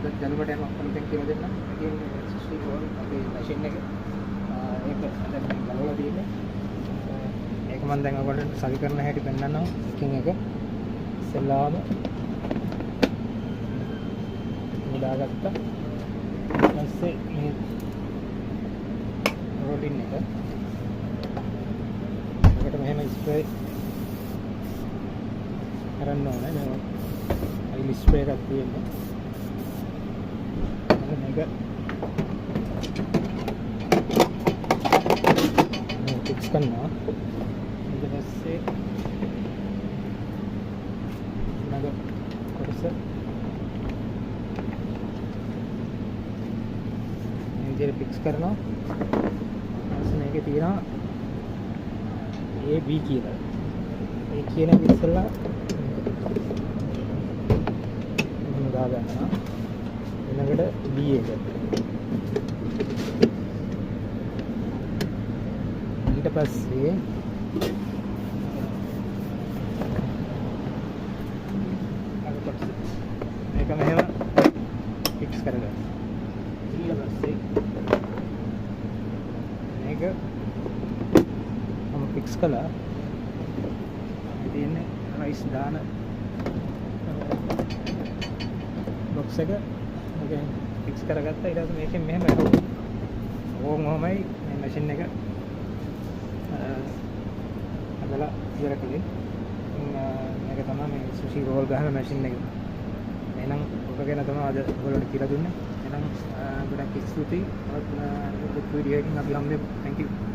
අද දැනුමට යන අලුතෙන් කියලා දෙන්න. ඉතින් සුසි රෝල් අපේ මැෂින් එක ඒක දැන් මම ගලවලා තියෙන්නේ. ඒක මම දැන් ඔයගොල්ලන්ට සවි කරන හැටි පෙන්නන්නම්. එකින් එක ඉස්සෙල්ලාම දාගත්තා. ඊපස්සේ මේ රෝලින් එක ඒකට මෙහෙම ස්ප්‍රේ කරන්න ඕනේ. මේ අයිල් ස්ප්‍රේ එකක් තියෙනවා. මේක ෆික්ස් කරනවා. ඊට පස්සේ නග කොටස මේ ෆික්ස් කරනවා. ඊට මේකේ තියෙනවා A B කියලා. ඒ කියන එක ඉස්සෙල්ලා මම දා ගන්නවා. ඊළඟට B එක. ඊට පස්සේ මේක මෙහෙම ෆික්ස් කරගන්න. ඊට පස්සේ මේක මම ෆික්ස් කළා. ඉතින් රයිස් දාන බොක්ස් එක මම ෆික්ස් කරගත්තා. ඊට පස්සේ මේකෙන් මෙහෙම ඇහුවා. ඕමමයි මේ මැෂින් එක අදලා ඉවර කළේ. මේක තමයි මේ සුෂි රෝල් ගහන මැෂින් එක. එහෙනම් ඔක ගැන තමයි අද ඔයගොල්ලන්ට කියලා දුන්නේ. එහෙනම් ගොඩක් ස්තුතියි. ඔයත් වීඩියෝ එකකින් අපි හම්බෙමු. Thank you.